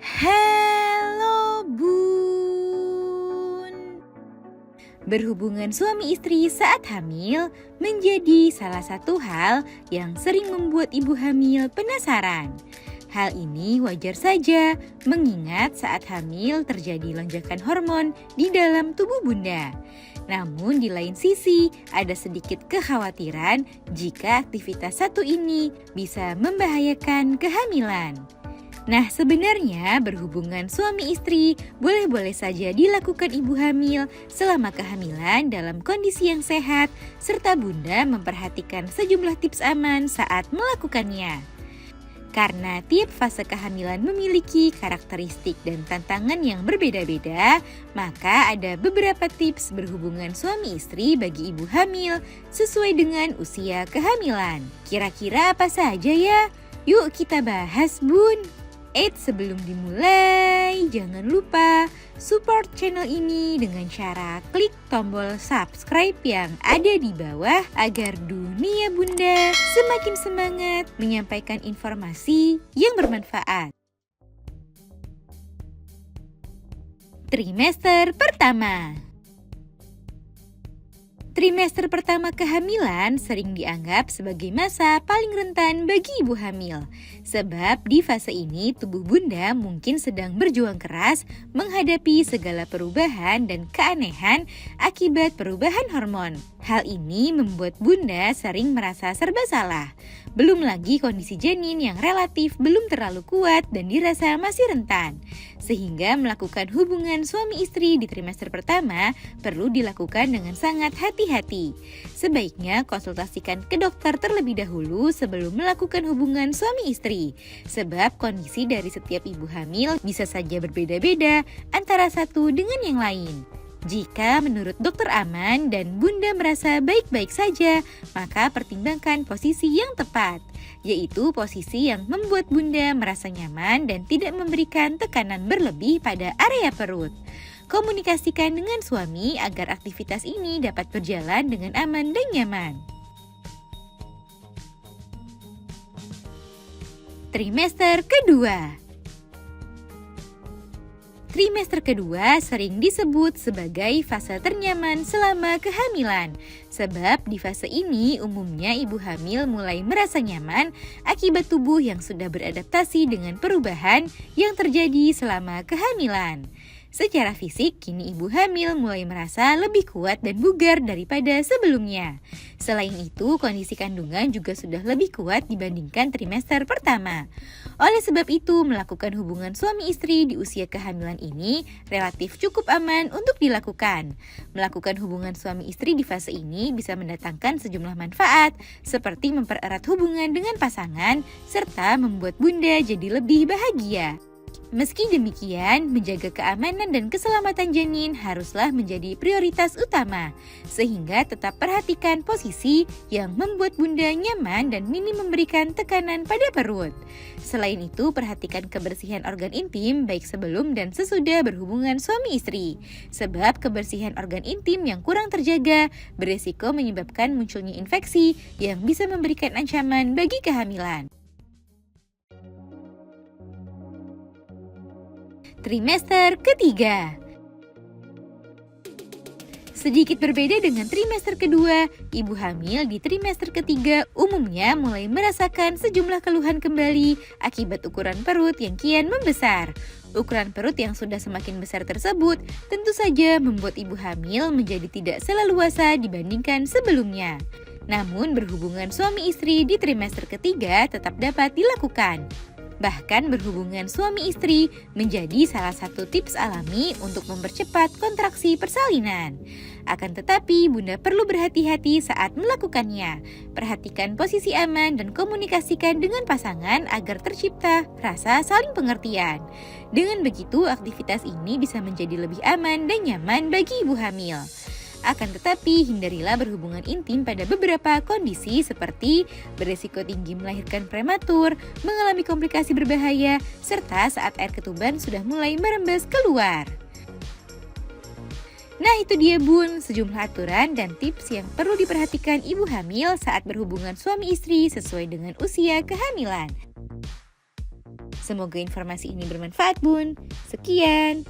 Halo Bun. Berhubungan suami istri saat hamil menjadi salah satu hal yang sering membuat ibu hamil penasaran. Hal ini wajar saja mengingat saat hamil terjadi lonjakan hormon di dalam tubuh bunda. Namun di lain sisi ada sedikit kekhawatiran jika aktivitas satu ini bisa membahayakan kehamilan. Nah, sebenarnya berhubungan suami istri boleh-boleh saja dilakukan ibu hamil selama kehamilan dalam kondisi yang sehat, serta bunda memperhatikan sejumlah tips aman saat melakukannya. Karena tiap fase kehamilan memiliki karakteristik dan tantangan yang berbeda-beda, maka ada beberapa tips berhubungan suami istri bagi ibu hamil sesuai dengan usia kehamilan. Kira-kira apa saja ya? Yuk kita bahas, Bun! Sebelum dimulai, jangan lupa support channel ini dengan cara klik tombol subscribe yang ada di bawah agar dunia bunda semakin semangat menyampaikan informasi yang bermanfaat. Trimester pertama. Trimester pertama kehamilan sering dianggap sebagai masa paling rentan bagi ibu hamil. Sebab di fase ini tubuh bunda mungkin sedang berjuang keras menghadapi segala perubahan dan keanehan akibat perubahan hormon. Hal ini membuat bunda sering merasa serba salah. Belum lagi kondisi janin yang relatif belum terlalu kuat dan dirasa masih rentan. Sehingga melakukan hubungan suami istri di trimester pertama perlu dilakukan dengan sangat hati-hati. Sebaiknya konsultasikan ke dokter terlebih dahulu sebelum melakukan hubungan suami istri. Sebab kondisi dari setiap ibu hamil bisa saja berbeda-beda antara satu dengan yang lain. Jika menurut dokter aman dan bunda merasa baik-baik saja, maka pertimbangkan posisi yang tepat, yaitu posisi yang membuat bunda merasa nyaman dan tidak memberikan tekanan berlebih pada area perut. Komunikasikan dengan suami agar aktivitas ini dapat berjalan dengan aman dan nyaman. Trimester kedua. Trimester kedua sering disebut sebagai fase ternyaman selama kehamilan. Sebab di fase ini umumnya ibu hamil mulai merasa nyaman akibat tubuh yang sudah beradaptasi dengan perubahan yang terjadi selama kehamilan. Secara fisik, kini ibu hamil mulai merasa lebih kuat dan bugar daripada sebelumnya. Selain itu, kondisi kandungan juga sudah lebih kuat dibandingkan trimester pertama. Oleh sebab itu, melakukan hubungan suami istri di usia kehamilan ini relatif cukup aman untuk dilakukan. Melakukan hubungan suami istri di fase ini bisa mendatangkan sejumlah manfaat, seperti mempererat hubungan dengan pasangan, serta membuat bunda jadi lebih bahagia. Meski demikian, menjaga keamanan dan keselamatan janin haruslah menjadi prioritas utama, sehingga tetap perhatikan posisi yang membuat bunda nyaman dan minim memberikan tekanan pada perut. Selain itu, perhatikan kebersihan organ intim baik sebelum dan sesudah berhubungan suami istri, sebab kebersihan organ intim yang kurang terjaga beresiko menyebabkan munculnya infeksi yang bisa memberikan ancaman bagi kehamilan. Trimester ketiga. Sedikit berbeda dengan trimester kedua, ibu hamil di trimester ketiga umumnya mulai merasakan sejumlah keluhan kembali akibat ukuran perut yang kian membesar. Ukuran perut yang sudah semakin besar tersebut tentu saja membuat ibu hamil menjadi tidak seleluasa dibandingkan sebelumnya. Namun berhubungan suami istri di trimester ketiga tetap dapat dilakukan. Bahkan berhubungan suami istri menjadi salah satu tips alami untuk mempercepat kontraksi persalinan. Akan tetapi, bunda perlu berhati-hati saat melakukannya. Perhatikan posisi aman dan komunikasikan dengan pasangan agar tercipta rasa saling pengertian. Dengan begitu, aktivitas ini bisa menjadi lebih aman dan nyaman bagi ibu hamil. Akan tetapi, hindarilah berhubungan intim pada beberapa kondisi seperti beresiko tinggi melahirkan prematur, mengalami komplikasi berbahaya, serta saat air ketuban sudah mulai merembes keluar. Nah itu dia Bun, sejumlah aturan dan tips yang perlu diperhatikan ibu hamil saat berhubungan suami istri sesuai dengan usia kehamilan. Semoga informasi ini bermanfaat, Bun. Sekian.